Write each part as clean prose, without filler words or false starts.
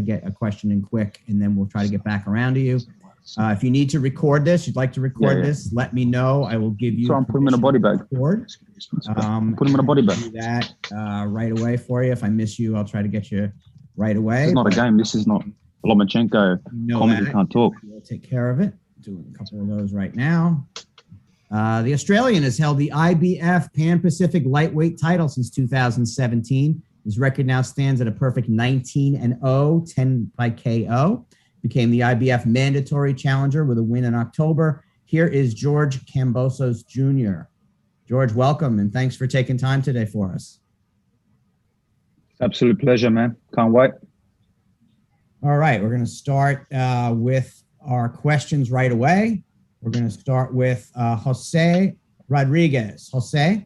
get a question in quick, and then we'll try to get back around to you. If you need to record this, you'd like to record this, let me know. I will give you. So I'm putting him in a body bag. Put him in a body bag. Do that right away for you. If I miss you, I'll try to get you right away. This is not a game. This is not Lomachenko. Comedy can't talk. We'll take care of it. Doing a couple of those right now. The Australian has held the IBF Pan-Pacific lightweight title since 2017. His record now stands at a perfect 19-0, 10 by KO. Became the IBF mandatory challenger with a win in October. Here is George Kambosos Jr. George, welcome, and thanks for taking time today for us. Absolute pleasure, man. Can't wait. All right, we're going to start with our questions right away. We're going to start with Jose Rodriguez. Jose?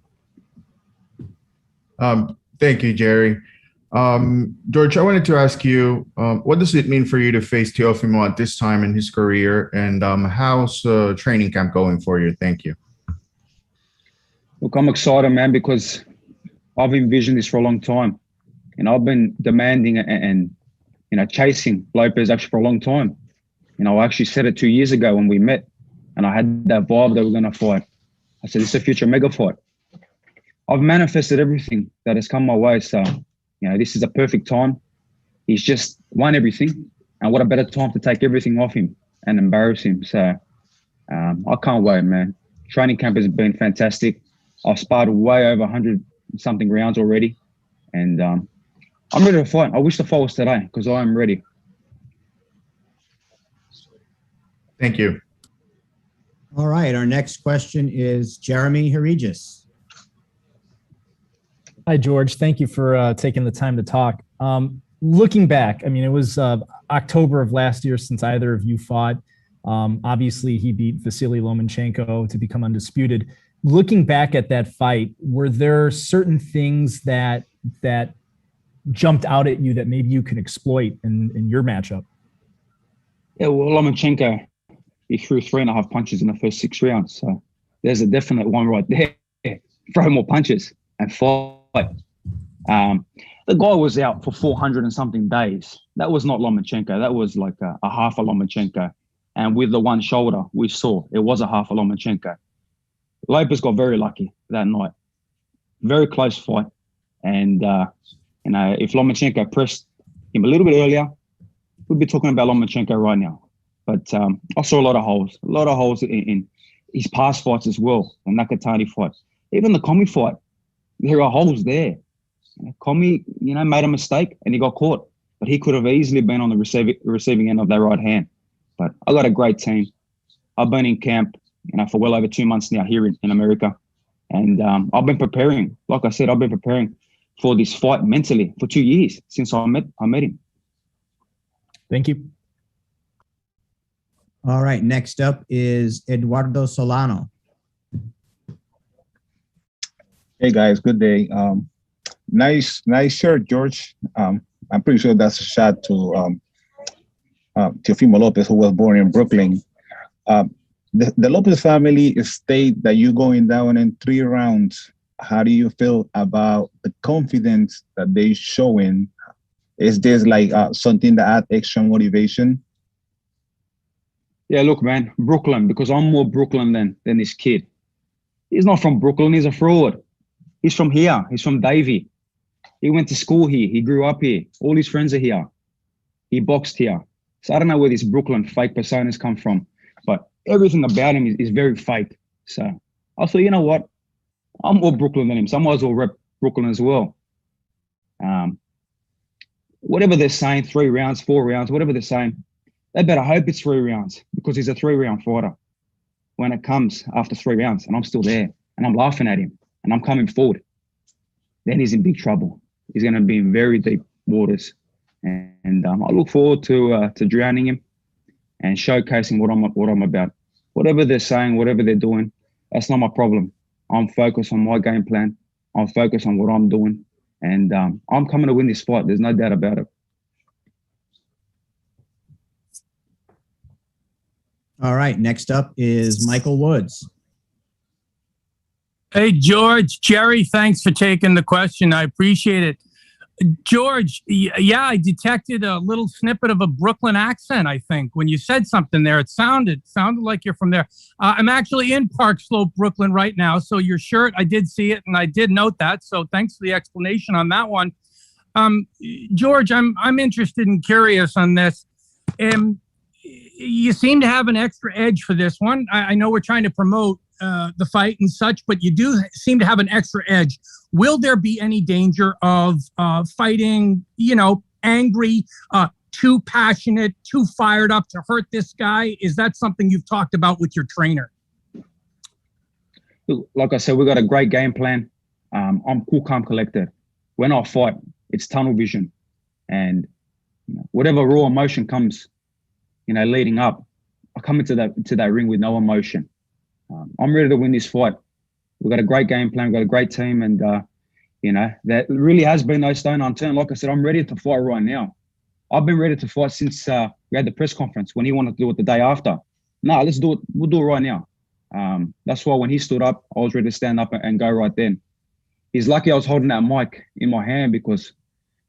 Thank you, Jerry. George, I wanted to ask you, what does it mean for you to face Teofimo at this time in his career, and how's training camp going for you? Thank you. Look, I'm excited, man, because I've envisioned this for a long time. And I've been demanding and chasing Lopez actually for a long time. I actually said it 2 years ago when we met, and I had that vibe that we're going to fight. I said, this is a future mega fight. I've manifested everything that has come my way. So, this is a perfect time. He's just won everything. And what a better time to take everything off him and embarrass him. So I can't wait, man. Training camp has been fantastic. I've sparred way over 100-something rounds already. And I'm ready to fight. I wish the fight was today because I am ready. Thank you. All right. Our next question is Jeremy Herregis. Hi, George. Thank you for taking the time to talk. Looking back, it was October of last year since either of you fought. Obviously, he beat Vasily Lomachenko to become undisputed. Looking back at that fight, were there certain things that jumped out at you that maybe you can exploit in your matchup? Yeah, well, Lomachenko, he threw 3.5 punches in the first 6 rounds. So there's a definite one right there. Throw more punches and fight. The guy was out for 400 and something days. That was not Lomachenko. That was like a half a Lomachenko. And with the one shoulder, we saw it was a half a Lomachenko. Lopez got very lucky that night. Very close fight. And, if Lomachenko pressed him a little bit earlier, we'd be talking about Lomachenko right now. But I saw a lot of holes in his past fights as well, the Nakatani fight. Even the Commey fight, there are holes there. Commey, made a mistake and he got caught. But he could have easily been on the receiving end of that right hand. But I got a great team. I've been in camp, for well over 2 months now here in America. And I've been preparing. Like I said, I've been preparing for this fight mentally for 2 years since I met him. Thank you. All right. Next up is Eduardo Solano. Hey guys, good day. Nice shirt, George. I'm pretty sure that's a shot to Teofimo Lopez, who was born in Brooklyn. The Lopez family state that you're going down in 3 rounds. How do you feel about the confidence that they're showing? Is this like something that adds extra motivation? Yeah, look, man, Brooklyn, because I'm more Brooklyn than this kid. He's not from Brooklyn. He's a fraud. He's from here. He's from Davie. He went to school here. He grew up here. All his friends are here. He boxed here. So I don't know where this Brooklyn fake personas come from, but everything about him is very fake. So I thought, you know what? I'm more Brooklyn than him, so I might as well rep Brooklyn as well. Whatever they're saying, 3 rounds, 4 rounds, whatever they're saying, they better hope it's 3 rounds because he's a 3-round fighter when it comes after 3 rounds and I'm still there and I'm laughing at him and I'm coming forward. Then he's in big trouble. He's going to be in very deep waters. And I look forward to drowning him and showcasing what I'm about. Whatever they're saying, whatever they're doing, that's not my problem. I'm focused on my game plan. I'm focused on what I'm doing. And I'm coming to win this fight. There's no doubt about it. All right. Next up is Michael Woods. Hey, George, Jerry, thanks for taking the question. I appreciate it. George, yeah, I detected a little snippet of a Brooklyn accent, I think. When you said something there, it sounded like you're from there. I'm actually in Park Slope, Brooklyn right now. So your shirt, I did see it and I did note that. So thanks for the explanation on that one. George, I'm interested and curious on this. You seem to have an extra edge for this one. I know we're trying to promote the fight and such, but you do seem to have an extra edge. Will there be any danger of fighting, angry, too passionate, too fired up to hurt this guy? Is that something you've talked about with your trainer? Like I said, we've got a great game plan. I'm cool, calm, collected. When I fight, it's tunnel vision. And whatever raw emotion comes, leading up, I come into that ring with no emotion. I'm ready to win this fight. We've got a great game plan. We've got a great team. And, that really has been no stone unturned. Like I said, I'm ready to fight right now. I've been ready to fight since we had the press conference when he wanted to do it the day after. No, let's do it. We'll do it right now. That's why when he stood up, I was ready to stand up and go right then. He's lucky I was holding that mic in my hand because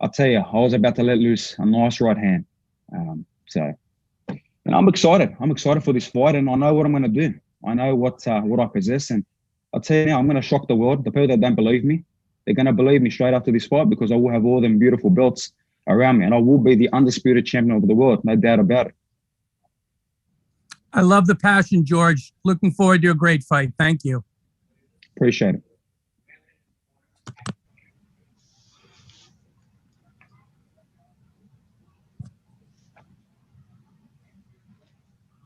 I'll tell you, I was about to let loose a nice right hand. And I'm excited. I'm excited for this fight, and I know what I'm going to do. I know what I possess, and I'll tell you now, I'm going to shock the world. The people that don't believe me, they're going to believe me straight after this fight because I will have all them beautiful belts around me, and I will be the undisputed champion of the world, no doubt about it. I love the passion, George. Looking forward to a great fight. Thank you. Appreciate it.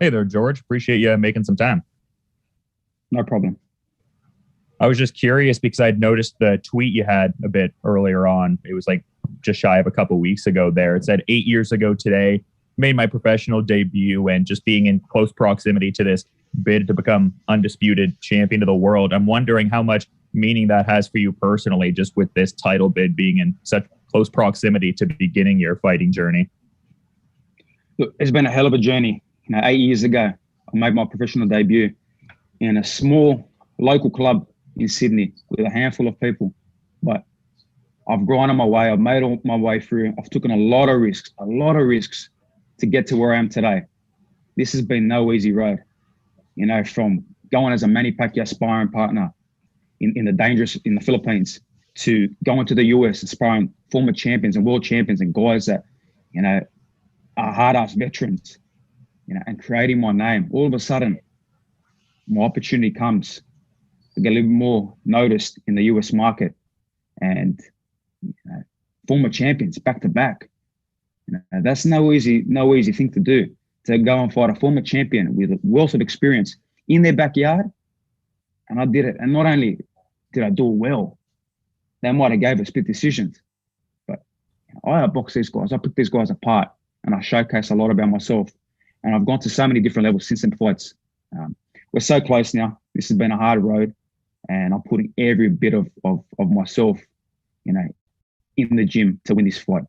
Hey there, George. Appreciate you making some time. No problem. I was just curious because I'd noticed the tweet you had a bit earlier on. It was like just shy of a couple weeks ago there. It said 8 years ago today, made my professional debut, and just being in close proximity to this bid to become undisputed champion of the world. I'm wondering how much meaning that has for you personally, just with this title bid being in such close proximity to beginning your fighting journey. Look, it's been a hell of a journey. 8 years ago, I made my professional debut in a small local club in Sydney with a handful of people. But I've grown on my way. I've made all my way through. I've taken a lot of risks to get to where I am today. This has been no easy road. From going as a Manny Pacquiao sparring partner in the Philippines to going to the US and sparring former champions and world champions and guys that, are hard-ass veterans. And creating my name. All of a sudden, my opportunity comes to get a little more noticed in the US market, and former champions back to back. That's no easy thing to do. To go and fight a former champion with a wealth of experience in their backyard, and I did it. And not only did I do it well, they might have gave us split decisions, but I outbox these guys. I put these guys apart, and I showcase a lot about myself. And I've gone to so many different levels since them fights. We're so close now. This has been a hard road, and I'm putting every bit of myself, in the gym to win this fight.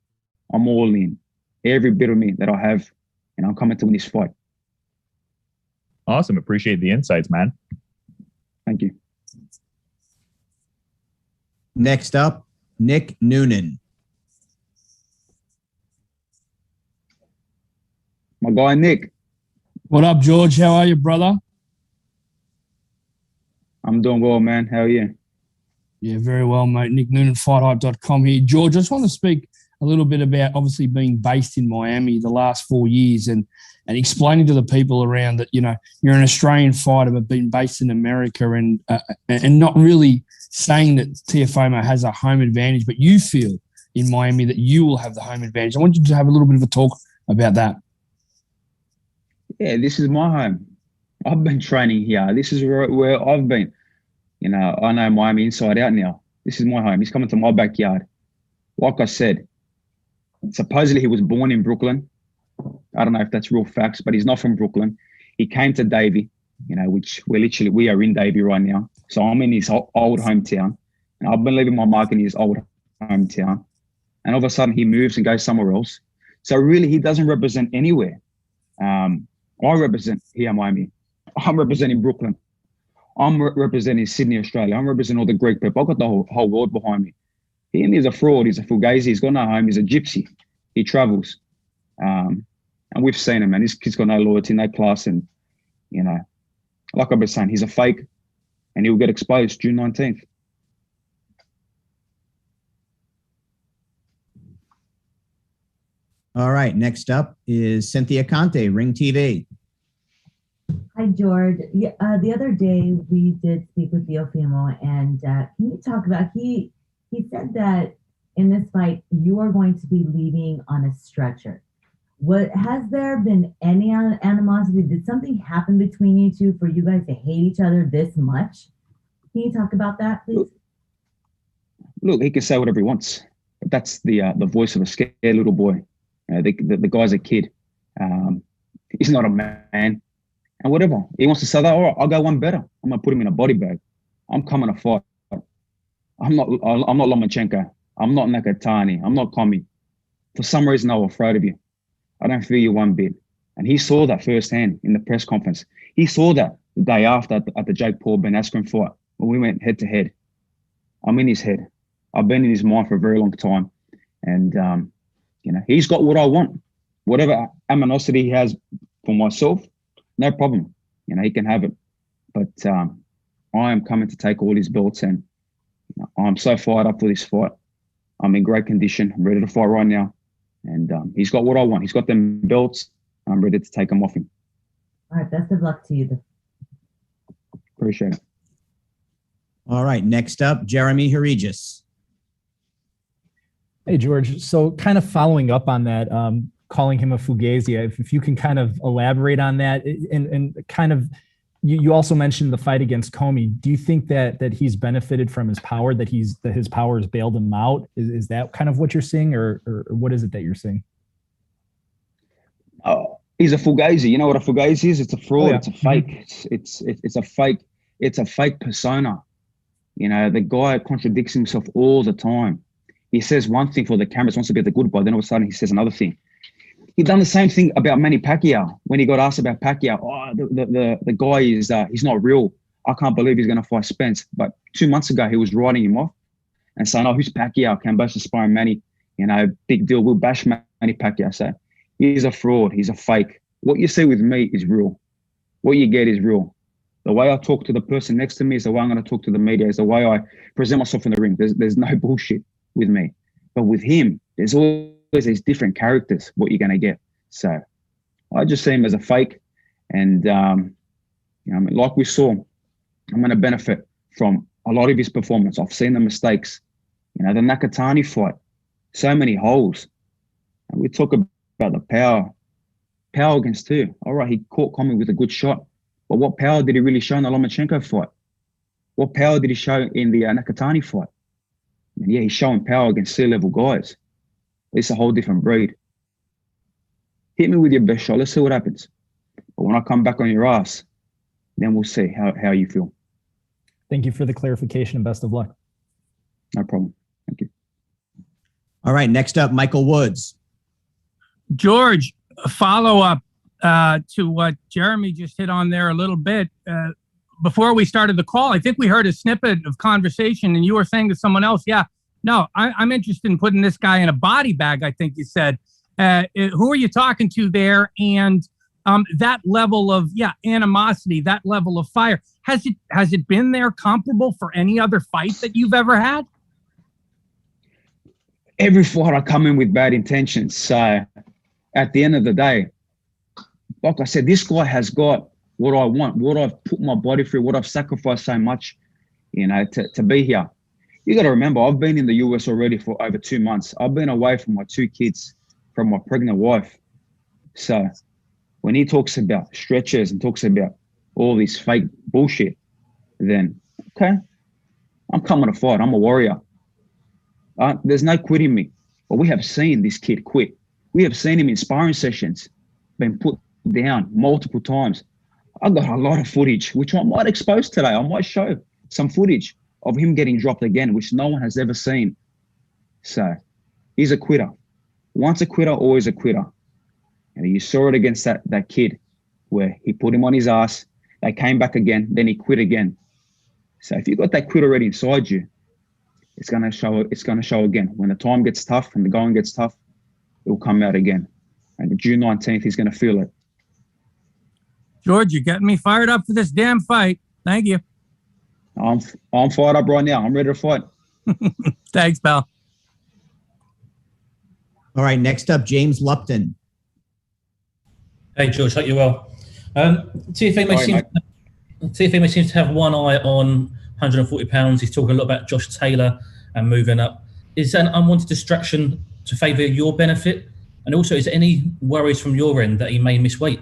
I'm all in. Every bit of me that I have, and I'm coming to win this fight. Awesome. Appreciate the insights, man. Thank you. Next up, Nick Noonan. My guy, Nick. What up, George? How are you, brother? I'm doing well, man. How are you? Yeah, very well, mate. Nick Noonan, FightHype.com here. George, I just want to speak a little bit about obviously being based in Miami the last 4 years and explaining to the people around that, you're an Australian fighter but being based in America and not really saying that Teofimo has a home advantage, but you feel in Miami that you will have the home advantage. I want you to have a little bit of a talk about that. Yeah, this is my home. I've been training here. This is where I've been. I know Miami inside out now. This is my home. He's coming to my backyard. Like I said, supposedly he was born in Brooklyn. I don't know if that's real facts, but he's not from Brooklyn. He came to Davie, which we are in Davie right now. So I'm in his old hometown. And I've been leaving my mark in his old hometown. And all of a sudden he moves and goes somewhere else. So really he doesn't represent anywhere. I represent here in Miami. I'm representing Brooklyn. I'm representing Sydney, Australia. I'm representing all the Greek people. I've got the whole world behind me. He's a fraud. He's a fugazi. He's got no home. He's a gypsy. He travels. And we've seen him, man. This kid's got no loyalty, no class. And, you know, like I've been saying, he's a fake and he'll get exposed June 19th. All right. Next up is Cynthia Conte, Ring TV. Hi, George. Yeah, the other day we did speak with Teofimo, and can you talk about, he said that in this fight, you are going to be leaving on a stretcher. Has there been any animosity? Did something happen between you two for you guys to hate each other this much? Can you talk about that, please? Look, he can say whatever he wants, but that's the voice of a scared little boy. The guy's a kid. He's not a man. And whatever. He wants to say that, all right, I'll go one better. I'm going to put him in a body bag. I'm coming to fight. I'm not Lomachenko. I'm not Nakatani. I'm not Komi. For some reason, I'm afraid of you. I don't fear you one bit. And he saw that firsthand in the press conference. He saw that the day after at the Jake Paul Ben Askren fight when we went head to head. I'm in his head. I've been in his mind for a very long time. And, you know, he's got what I want. Whatever animosity he has for myself, no problem. You know, he can have it. But I am coming to take all his belts, and you know, I'm so fired up for this fight. I'm in great condition. I'm ready to fight right now. And he's got what I want. He's got them belts. I'm ready to take them off him. All right. Best of luck to you. Appreciate it. All right. Next up, Jeremy Herregis. Hey, George. So kind of following up on that, calling him a fugazi, if you can kind of elaborate on that, and kind of, you also mentioned the fight against Comey. Do you think that he's benefited from his power, that his power has bailed him out? Is that kind of what you're seeing, or what is it that you're seeing? He's a fugazi. You know what a fugazi is? It's a fraud. Oh, yeah. It's a fake. It's a fake. It's a fake persona. You know, the guy contradicts himself all the time. He says one thing for the cameras, wants to be the good boy, then all of a sudden he says another thing. He done the same thing about Manny Pacquiao when he got asked about Pacquiao. Oh, the guy is he's not real. I can't believe he's going to fight Spence. But 2 months ago, he was writing him off and saying, "Oh, who's Pacquiao? Kambosos sparring Manny. You know, big deal. We'll bash Manny Pacquiao." So he's a fraud. He's a fake. What you see with me is real. What you get is real. The way I talk to the person next to me is the way I'm going to talk to the media. Is the way I present myself in the ring. There's no bullshit with me. But with him, there's always these different characters, what you're going to get. So I just see him as a fake. And, you know, I mean, like we saw, I'm going to benefit from a lot of his performance. I've seen the mistakes. You know, the Nakatani fight, so many holes. And we talk about the power. Power against two. All right, he caught Comey with a good shot. But what power did he really show in the Lomachenko fight? What power did he show in the Nakatani fight? And yeah, he's showing power against sea-level guys. It's a whole different breed. Hit me with your best shot. Let's see what happens. But when I come back on your ass, then we'll see how you feel. Thank you for the clarification and best of luck. No problem. Thank you. All right. Next up, Michael Woods. George, a follow-up to what Jeremy just hit on there a little bit. Before we started the call, I think we heard a snippet of conversation, and you were saying to someone else, yeah, no, I'm interested in putting this guy in a body bag, I think you said. Who are you talking to there? And that level of, animosity, that level of fire, has it been there comparable for any other fight that you've ever had? Every fight I come in with bad intentions. So at the end of the day, like I said, this guy has got what I want, what I've put my body through, what I've sacrificed so much, you know, to be here. You got to remember, I've been in the US already for over 2 months. I've been away from my 2 kids, from my pregnant wife. So when he talks about stretchers and talks about all this fake bullshit, then, okay, I'm coming to fight. I'm a warrior. There's no quitting me. But we have seen this kid quit. We have seen him in sparring sessions, been put down multiple times. I got a lot of footage, which I might expose today. I might show some footage of him getting dropped again, which no one has ever seen. So he's a quitter. Once a quitter, always a quitter. And you saw it against that kid where he put him on his ass. They came back again, then he quit again. So if you've got that quit already inside you, it's gonna show. It's gonna show again. When the time gets tough and the going gets tough, it will come out again. And June 19th, he's gonna feel it. George, you're getting me fired up for this damn fight. Thank you. I'm fired up right now. I'm ready to fight. Thanks, pal. All right, next up, James Lupton. Hey, George, hope you're well. Teofimo seems to have one eye on 140 pounds. He's talking a lot about Josh Taylor and moving up. Is that an unwanted distraction to favour your benefit? And also, is there any worries from your end that he may miss weight?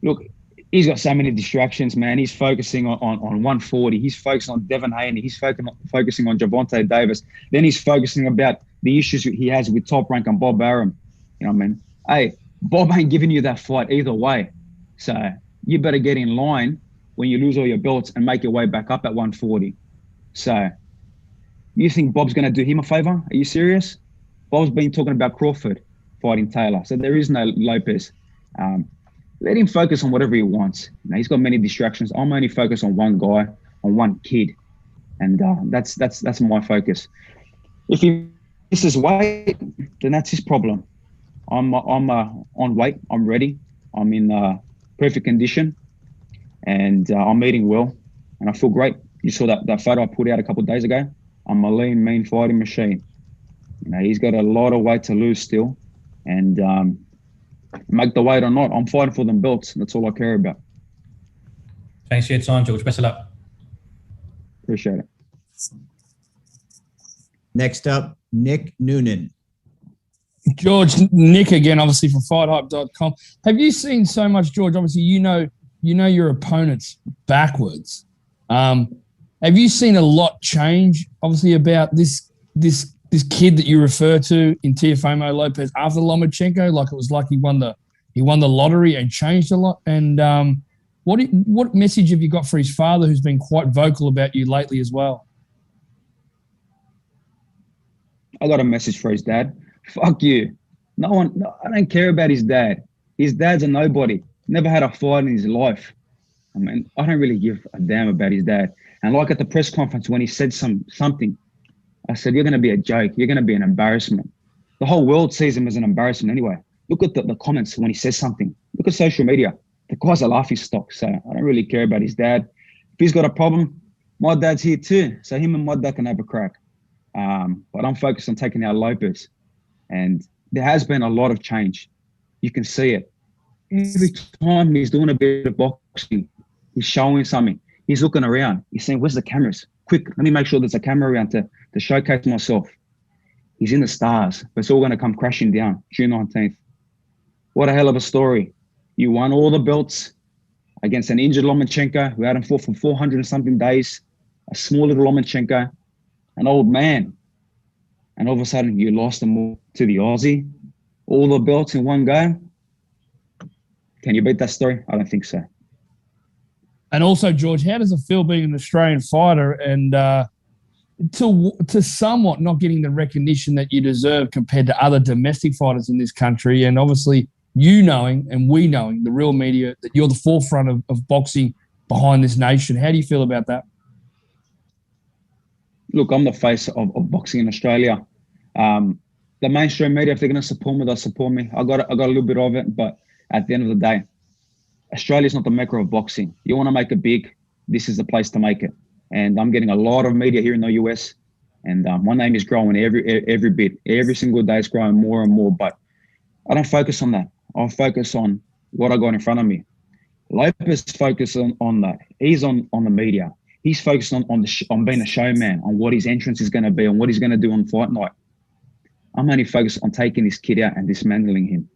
Look, he's got so many distractions, man. He's focusing on 140. He's focusing on Devin Haney. He's focusing on Javante Davis. Then he's focusing about the issues he has with Top Rank and Bob Arum. You know what I mean? Hey, Bob ain't giving you that fight either way. So you better get in line when you lose all your belts and make your way back up at 140. So you think Bob's going to do him a favor? Are you serious? Bob's been talking about Crawford fighting Taylor. So there is no Lopez. Let him focus on whatever he wants. You know, he's got many distractions. I'm only focused on one guy, on one kid. And that's my focus. If he misses weight, then that's his problem. I'm on weight. I'm ready. I'm in perfect condition, and I'm eating well, and I feel great. You saw that photo I put out a couple of days ago. I'm a lean, mean fighting machine. You know, he's got a lot of weight to lose still, and make the weight or not, I'm fighting for them belts. That's all I care about. Thanks for your time, George. Best of luck. Appreciate it. Next up, Nick Noonan. George, Nick again, obviously from FightHype.com. Have you seen so much, George? Obviously, you know your opponents backwards. Have you seen a lot change, obviously, about this kid that you refer to in Teofimo Lopez after Lomachenko? Like it was like he won the lottery and changed a lot. And what message have you got for his father, who's been quite vocal about you lately as well? I got a message for his dad. Fuck you. I don't care about his dad. His dad's a nobody. Never had a fight in his life. I mean, I don't really give a damn about his dad. And like at the press conference when he said something, I said, you're going to be a joke. You're going to be an embarrassment. The whole world sees him as an embarrassment anyway. Look at the comments when he says something. Look at social media. The guy's a laughing stock. So I don't really care about his dad. If he's got a problem, my dad's here too. So him and my dad can have a crack. But I'm focused on taking out Lopez. And there has been a lot of change. You can see it. Every time he's doing a bit of boxing, he's showing something. He's looking around. He's saying, where's the cameras? Quick, let me make sure there's a camera around to showcase myself. He's in the stars, but it's all going to come crashing down June 19th. What a hell of a story. You won all the belts against an injured Lomachenko who hadn't fought for 400 and something days, a small little Lomachenko, an old man. And all of a sudden, you lost them all to the Aussie. All the belts in one go. Can you beat that story? I don't think so. And also, George, how does it feel being an Australian fighter and to somewhat not getting the recognition that you deserve compared to other domestic fighters in this country? And obviously, you knowing and we knowing, the real media, that you're the forefront of boxing behind this nation. How do you feel about that? Look, I'm the face of boxing in Australia. The mainstream media, if they're going to support me, they'll support me. I got a little bit of it, but at the end of the day, Australia's not the mecca of boxing. You want to make it big, this is the place to make it. And I'm getting a lot of media here in the US, and my name is growing every bit. Every single day it's growing more and more, but I don't focus on that. I focus on what I got in front of me. Lopez focuses on that. He's on the media. He's focused on being a showman, on what his entrance is going to be, on what he's going to do on fight night. I'm only focused on taking this kid out and dismantling him.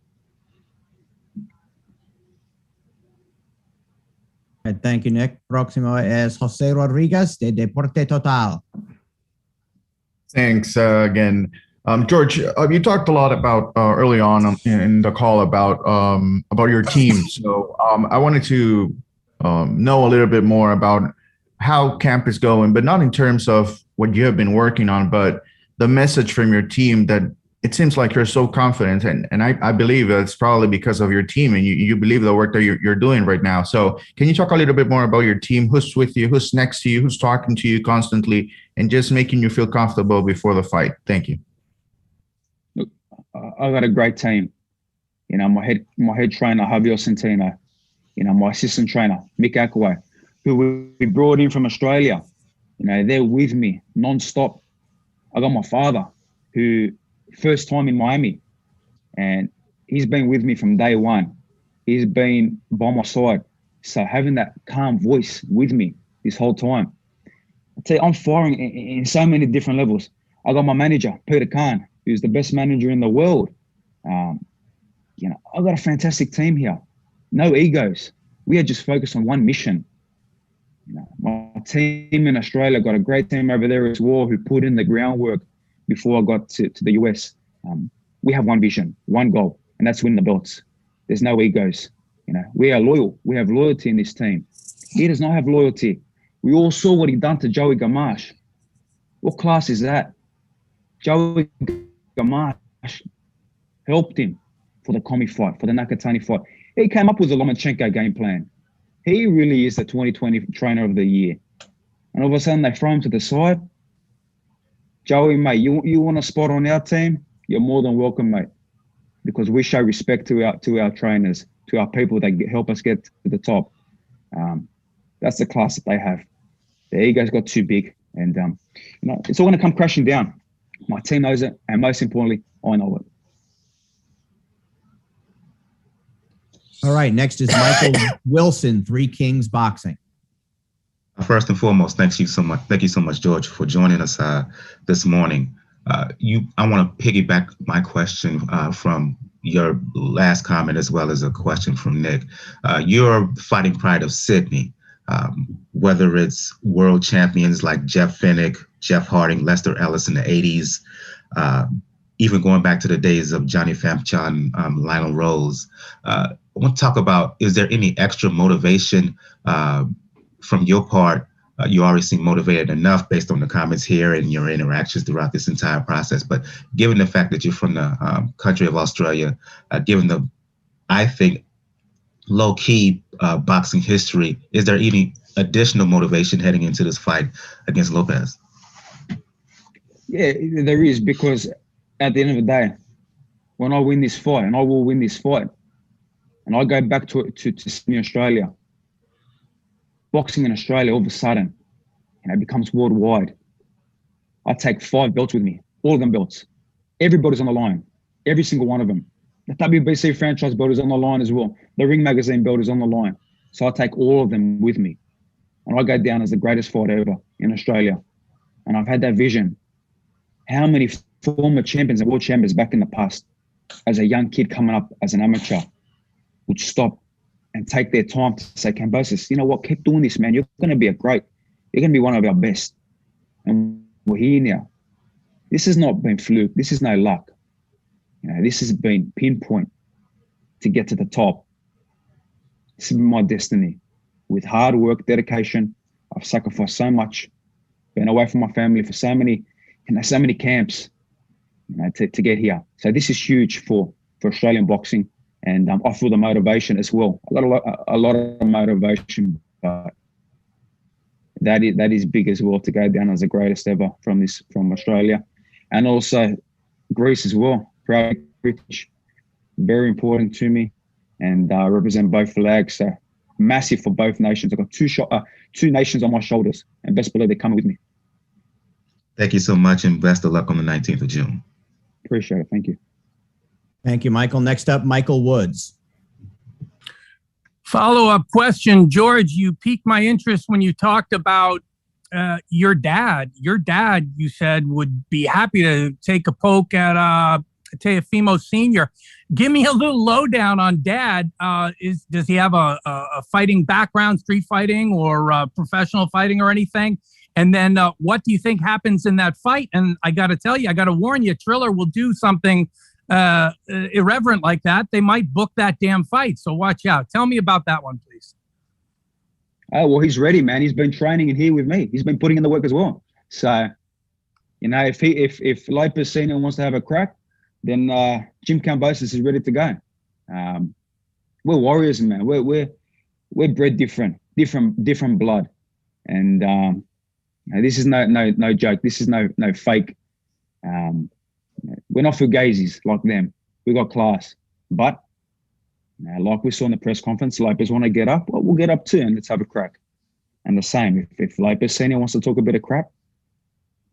Thank you, Nick. Próximo es Jose Rodriguez de Deporte Total. Thanks again. George, you talked a lot about early on in the call about your team. So I wanted to know a little bit more about how camp is going, but not in terms of what you have been working on, but the message from your team that it seems like you're so confident. And I believe it's probably because of your team and you believe the work that you're doing right now. So can you talk a little bit more about your team? Who's with you? Who's next to you? Who's talking to you constantly? and just making you feel comfortable before the fight? Thank you. Look, I got a great team. You know, my head trainer, Javier Centeno. You know, my assistant trainer, Mick Akaway, who we brought in from Australia. You know, they're with me non-stop. I got my father, who first time in Miami, and he's been with me from day one. He's been by my side. So having that calm voice with me this whole time, I tell you, I'm firing in so many different levels. I got my manager, Peter Khan, who's the best manager in the world. You know, I got a fantastic team here. No egos. We are just focused on one mission. You know, my team in Australia got a great team over there as well, who put in the groundwork before I got to the US. We have one vision, one goal, and that's win the belts. There's no egos. You know, we are loyal. We have loyalty in this team. He does not have loyalty. We all saw what he done to Joey Gamache. What class is that? Joey Gamache helped him for the Commey fight, for the Nakatani fight. He came up with the Lomachenko game plan. He really is the 2020 trainer of the year. And all of a sudden they throw him to the side. Joey, mate, you want a spot on our team? You're more than welcome, mate. Because we show respect to our trainers, to our people that help us get to the top. That's the class that they have. The egos got too big, and you know, it's all going to come crashing down. My team knows it, and most importantly, I know it. All right, next is Michael Wilson, Three Kings Boxing. First and foremost, thank you so much, George, for joining us this morning. I want to piggyback my question from your last comment, as well as a question from Nick. You're fighting pride of Sydney, whether it's world champions like Jeff Finnick, Jeff Harding, Lester Ellis in the 80s, even going back to the days of Johnny Famchan, Lionel Rose. I want to talk about, is there any extra motivation from your part? You already seem motivated enough based on the comments here and your interactions throughout this entire process. But given the fact that you're from the country of Australia, given the, I think, low-key boxing history, is there any additional motivation heading into this fight against Lopez? Yeah, there is, because at the end of the day, when I win this fight, and I will win this fight, and I go back to Sydney, Australia, boxing in Australia all of a sudden, you know, becomes worldwide. I take 5 belts with me, all of them belts. Everybody's on the line, every single one of them. The WBC franchise belt is on the line as well. The Ring Magazine belt is on the line. So I take all of them with me. And I go down as the greatest fighter ever in Australia. And I've had that vision. How many former champions and world champions back in the past, as a young kid coming up as an amateur, would stop and take their time to say, Kambosos, you know what, keep doing this, man. You're going to be you're going to be one of our best. And we're here now. This has not been fluke. This is no luck. You know, this has been pinpoint to get to the top. This has been my destiny. With hard work, dedication, I've sacrificed so much, been away from my family for so many camps, you know, to get here. So this is huge for Australian boxing. And I feel the motivation as well. I got a lot of motivation, but that is big as well, to go down as the greatest ever from Australia, and also Greece as well. Proud British, very important to me, and represent both flags. So massive for both nations. I've got two nations on my shoulders, and best believe they're coming with me. Thank you so much, and best of luck on the 19th of June. Appreciate it. Thank you. Thank you, Michael. Next up, Michael Woods. Follow-up question, George. You piqued my interest when you talked about your dad. Your dad, you said, would be happy to take a poke at Teofimo Sr. Give me a little lowdown on Dad. Does he have a fighting background, street fighting or professional fighting or anything? And then what do you think happens in that fight? And I got to tell you, I got to warn you, Triller will do something irreverent like that. They might book that damn fight. So watch out. Tell me about that one, please. Oh, well, he's ready, man. He's been training in here with me. He's been putting in the work as well. So, you know, if Lopez Senior wants to have a crack, then Jim Kambosos is ready to go. We're warriors, man. We're bred different blood, and This is no joke. This is no fake. We're not fugazis like them. We got class. But like we saw in the press conference, Lopez want to get up. Well, we'll get up too, and let's have a crack. And the same, if Lopez Senior wants to talk a bit of crap,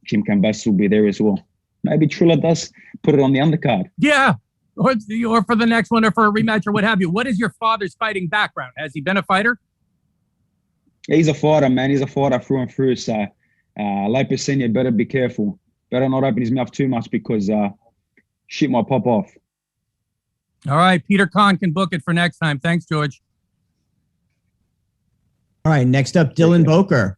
Jim Kambosos will be there as well. Maybe Triller does put it on the undercard. Yeah, or for the next one, or for a rematch, or what have you. What is your father's fighting background? Has he been a fighter? He's a fighter, man. He's a fighter through and through. So Lopez Senior better be careful. Better not open his mouth too much because shit might pop off. All right, Peter Kahn can book it for next time. Thanks, George. All right, next up, Dylan Boker.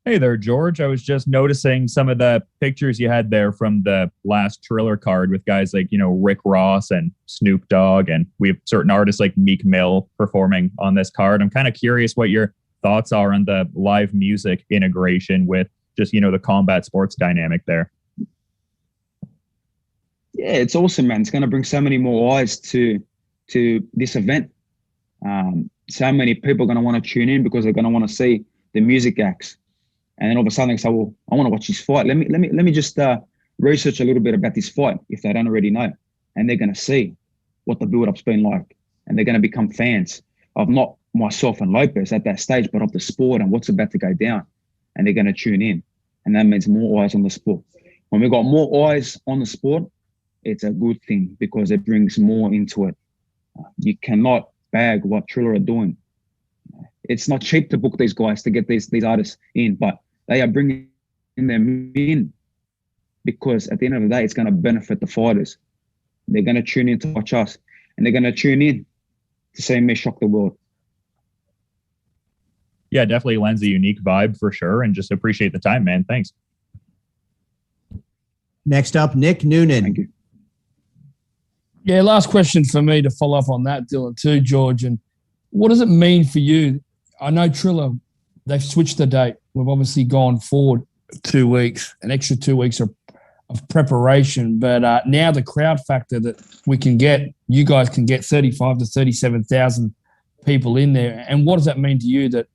Hey there, George. I was just noticing some of the pictures you had there from the last Triller card with guys like, Rick Ross and Snoop Dogg, and we have certain artists like Meek Mill performing on this card. I'm kind of curious what your thoughts are on the live music integration with just, the combat sports dynamic there. Yeah, it's awesome, man. It's going to bring so many more eyes to this event. So many people are going to want to tune in because they're going to want to see the music acts. And then all of a sudden they say, well, I want to watch this fight. Let me just research a little bit about this fight if they don't already know. And they're going to see what the build-up's been like. And they're going to become fans of not myself and Lopez at that stage, but of the sport and what's about to go down. And they're going to tune in. And that means more eyes on the sport. When we've got more eyes on the sport, it's a good thing because it brings more into it. You cannot bag what Triller are doing. It's not cheap to book these guys to get these artists in, but they are bringing them in because at the end of the day, it's going to benefit the fighters. They're going to tune in to watch us, and they're going to tune in to see me shock the world. Yeah, definitely lends a unique vibe for sure, and just appreciate the time, man. Thanks. Next up, Nick Noonan. Thank you. Yeah, last question for me to follow up on that, Dylan, too, George. And what does it mean for you? I know Triller, they've switched the date. We've obviously gone forward 2 weeks, an extra 2 weeks of preparation. But now the crowd factor that we can get, you guys can get 35 to 37,000 people in there. And what does that mean to you that,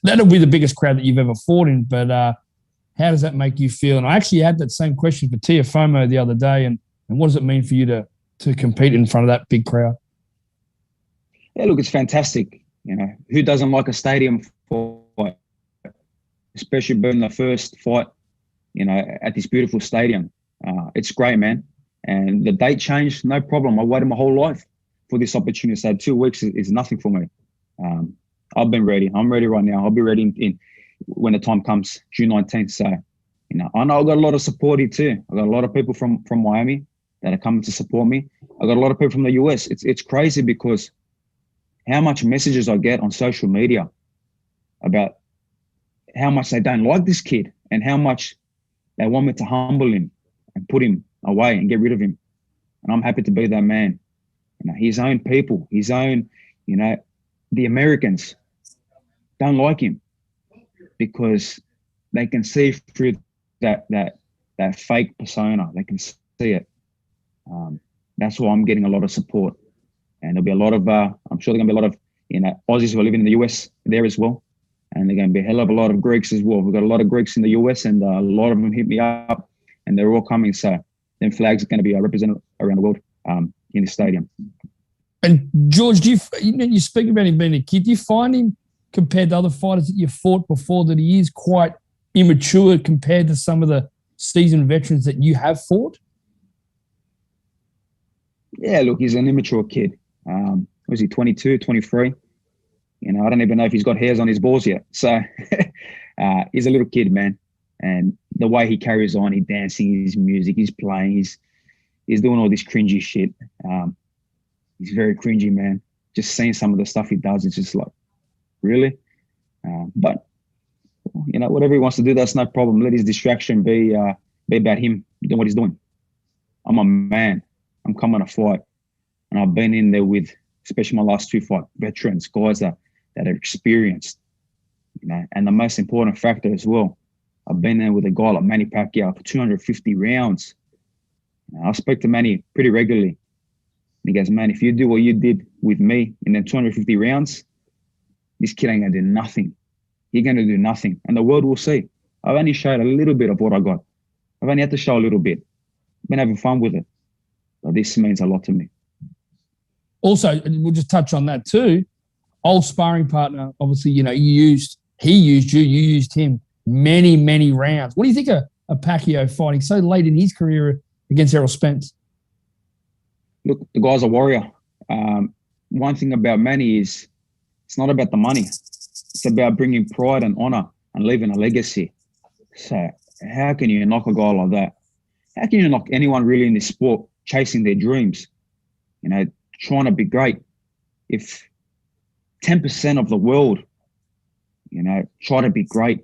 that'll be the biggest crowd that you've ever fought in. But how does that make you feel? And I actually had that same question for Teofimo the other day. And what does it mean for you to compete in front of that big crowd? Yeah, look, it's fantastic. Who doesn't like a stadium fight, especially being the first fight, at this beautiful stadium. It's great, man. And the date changed, no problem. I waited my whole life for this opportunity. So 2 weeks is nothing for me. I've been ready. I'm ready right now. I'll be ready in when the time comes, June 19th. So, I know I've got a lot of support here too. I've got a lot of people from Miami that are coming to support me. I've got a lot of people from the US. It's crazy because how much messages I get on social media about how much they don't like this kid and how much they want me to humble him and put him away and get rid of him. And I'm happy to be that man. His own people, his own, the Americans don't like him because they can see through that fake persona. They can see it. That's why I'm getting a lot of support. And there'll be a lot of, I'm sure there's going to be a lot of, Aussies who are living in the US there as well. And there's going to be a hell of a lot of Greeks as well. We've got a lot of Greeks in the US and a lot of them hit me up and they're all coming. So them flags are going to be represented around the world in the stadium. And George, you speak about him being a kid. Do you find him, compared to other fighters that you fought before, that he is quite immature compared to some of the seasoned veterans that you have fought? Yeah, look, he's an immature kid. Was he 22, 23? I don't even know if he's got hairs on his balls yet. So he's a little kid, man. And the way he carries on, he's dancing, his music, he's playing, he's doing all this cringy shit. He's very cringy, man. Just seeing some of the stuff he does, it's just like, really? But, whatever he wants to do, that's no problem. Let his distraction be about him doing what he's doing. I'm a man. I'm coming to fight. And I've been in there with, especially my last 2 fights, veterans, guys that are experienced. And the most important factor as well, I've been there with a guy like Manny Pacquiao for 250 rounds. I speak to Manny pretty regularly. And he goes, man, if you do what you did with me in them 250 rounds, this kid ain't going to do nothing. you're going to do nothing. And the world will see. I've only showed a little bit of what I got. I've only had to show a little bit. Been having fun with it. But this means a lot to me. Also, we'll just touch on that too. Old sparring partner, obviously, he used you, you used him many, many rounds. What do you think of Pacquiao fighting so late in his career against Errol Spence? Look, the guy's a warrior. One thing about Manny is it's not about the money. It's about bringing pride and honor and leaving a legacy. So how can you knock a guy like that? How can you knock anyone really in this sport chasing their dreams? Trying to be great. If 10% of the world, try to be great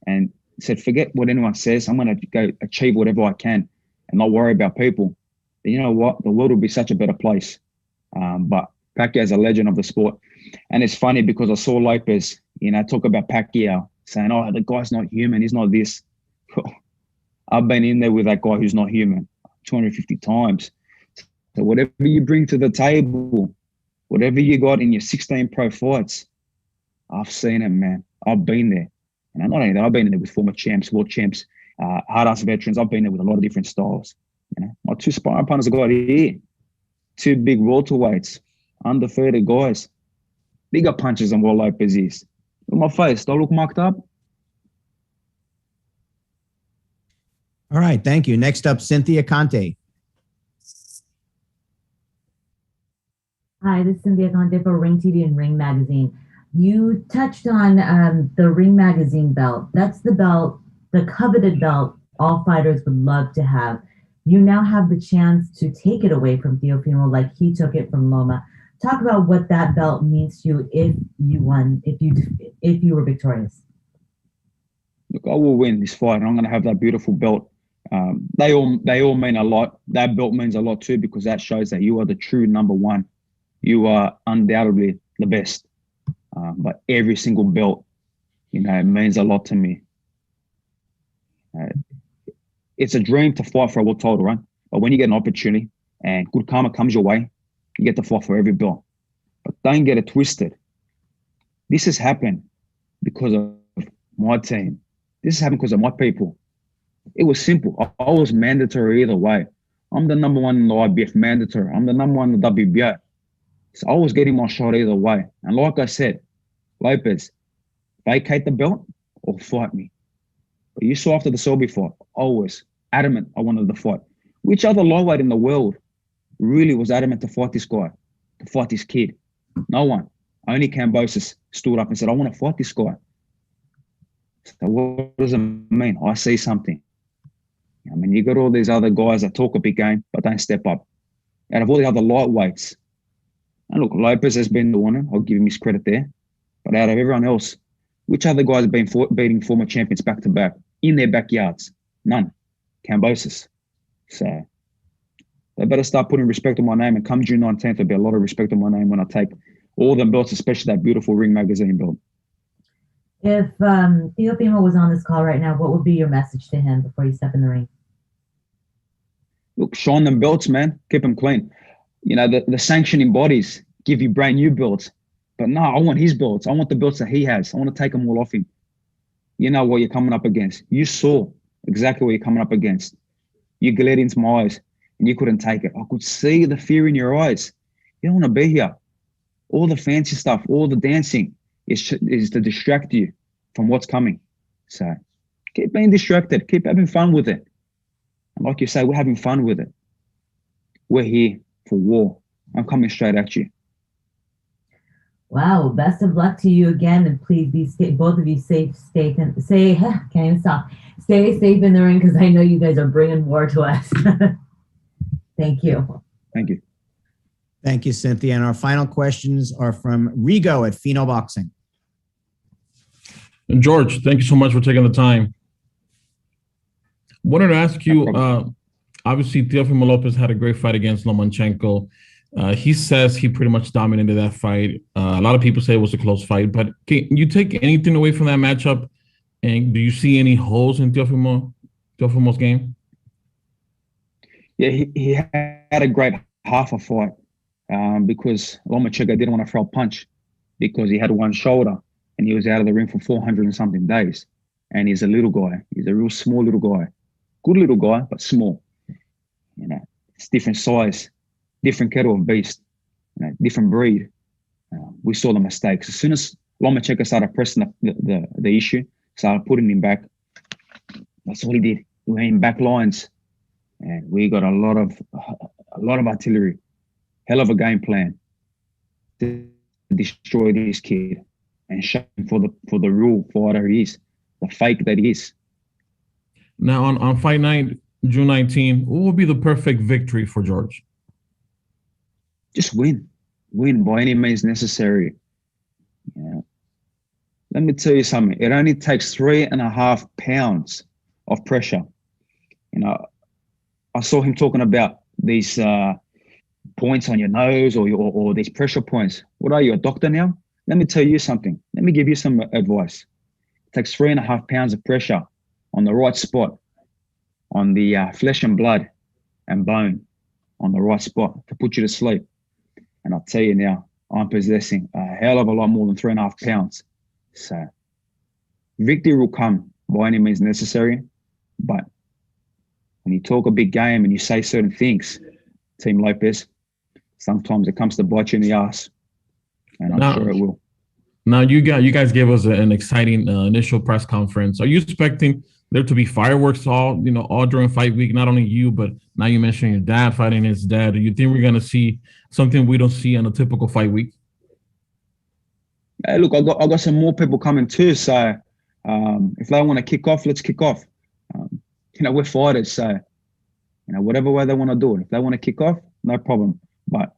and said, forget what anyone says, I'm going to go achieve whatever I can and not worry about people, then you know what? The world will be such a better place. But Pacquiao is a legend of the sport. And it's funny because I saw Lopez, talk about Pacquiao saying, oh, the guy's not human. He's not this. I've been in there with that guy who's not human 250 times. So whatever you bring to the table, whatever you got in your 16 pro fights, I've seen it, man. I've been there. And not only that, I've been in there with former champs, world champs, hard-ass veterans. I've been there with a lot of different styles. My 2 sparring partners I got here, 2 big welterweights, undefeated guys, bigger punches than what Lopez is. Look at my face. Do I look mucked up? All right, thank you. Next up, Cynthia Conte. Hi, this is Cynthia Conte for Ring TV and Ring Magazine. You touched on the Ring Magazine belt. That's the belt, the coveted belt all fighters would love to have. You now have the chance to take it away from Teofimo like he took it from Loma. Talk about what that belt means to you if you won, if you were victorious. Look, I will win this fight, and I'm going to have that beautiful belt. They all mean a lot. That belt means a lot too, because that shows that you are the true number one. You are undoubtedly the best. But every single belt, it means a lot to me. It's a dream to fight for a world title, right? But when you get an opportunity and good karma comes your way, you get to fight for every belt. But don't get it twisted. This has happened because of my team. This has happened because of my people. It was simple. I was mandatory either way. I'm the number one in the IBF mandatory. I'm the number one in the WBO. So I was getting my shot either way. And like I said, Lopez, vacate the belt or fight me. But you saw after the Selby fight, always adamant I wanted to fight. Which other lightweight in the world really was adamant to fight this guy, to fight this kid? No one. Only Kambosos stood up and said, I want to fight this guy. So what does it mean? I see something. You got all these other guys that talk a big game, but don't step up. Out of all the other lightweights, and look, Lopez has been the one, I'll give him his credit there. But out of everyone else, which other guys have been beating former champions back to back in their backyards? None. Kambosos. So they better start putting respect on my name. And come June 19th, there'll be a lot of respect on my name when I take all them belts, especially that beautiful Ring Magazine belt. If Teofimo was on this call right now, what would be your message to him before you step in the ring? Look, shine them belts, man. Keep them clean. The sanctioning bodies give you brand new belts. But no, I want his belts. I want the belts that he has. I want to take them all off him. You know what you're coming up against. You saw exactly what you're coming up against. You glared into my eyes and you couldn't take it. I could see the fear in your eyes. You don't want to be here. All the fancy stuff, all the dancing is to distract you from what's coming. So keep being distracted. Keep having fun with it. And like you say, we're having fun with it. We're here for war. I'm coming straight at you. Wow, best of luck to you again, and please be both of you safe, can't even stop. Stay safe in the ring, because I know you guys are bringing war to us. Thank you. Thank you. Thank you, Cynthia. And our final questions are from Rigo at Pheno Boxing. George, thank you so much for taking the time. Wanted to ask you, obviously, Teofimo Lopez had a great fight against Lomachenko. He says he pretty much dominated that fight. A lot of people say it was a close fight, but can you take anything away from that matchup? And do you see any holes in Teofimo's game? Yeah, he had a great half a fight because Lomachenko didn't want to throw a punch because he had one shoulder. and he was out of the ring for 400 and something days. And he's a little guy. He's a real small little guy. Good little guy, but small. You know, it's different size, different kettle of beast, you know, different breed. We saw the mistakes. As soon as Lomachenko started pressing the issue, started putting him back, that's all he did. He went in back lines, and we got a lot of artillery, hell of a game plan to destroy this kid and show him for the real fighter he is, the fake that he is. Now on fight night, June 19, what would be the perfect victory for George? Just win by any means necessary. Yeah. Let me tell you something. It only takes 3.5 pounds of pressure. You know, I saw him talking about these points on your nose or these pressure points. What are you, a doctor now? Let me tell you something. Let me give you some advice. It takes 3.5 pounds of pressure on the right spot, on the flesh and blood and bone, on the right spot to put you to sleep. And I'll tell you now, I'm possessing a hell of a lot more than 3.5 pounds. So victory will come by any means necessary. But when you talk a big game and you say certain things, Team Lopez, sometimes it comes to bite you in the ass. And I'm sure it will. Now, you guys gave us an exciting initial press conference. Are you expecting there to be fireworks all during fight week? Not only you, but now you mentioned your dad fighting his dad. Do you think we're going to see something we don't see in a typical fight week? Hey, look, I got some more people coming too. So if they want to kick off, let's kick off. We're fighters, so whatever way they want to do it. If they want to kick off, no problem. But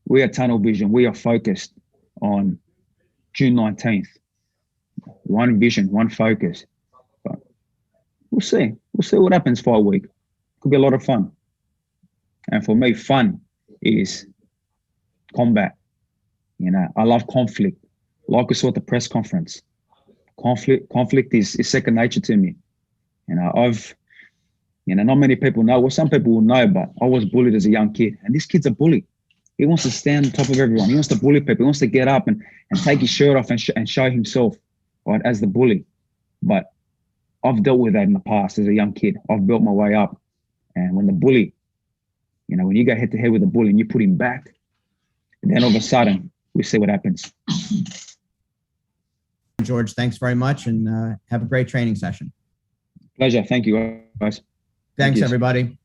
we are tunnel vision. We are focused on June 19th. One vision, one focus. But we'll see. We'll see what happens fight week. Could be a lot of fun. And for me, fun is combat. I love conflict. Like we saw at the press conference. Conflict is second nature to me. Not many people know. Well, some people will know, but I was bullied as a young kid. And this kid's a bully. He wants to stand on top of everyone. He wants to bully people. He wants to get up and take his shirt off and show himself, right, as the bully. But I've dealt with that in the past as a young kid. I've built my way up. And when the bully, when you go head to head with a bully and you put him back, then all of a sudden we see what happens. George, thanks very much, and have a great training session. Pleasure. Thank you, guys. Thanks, everybody.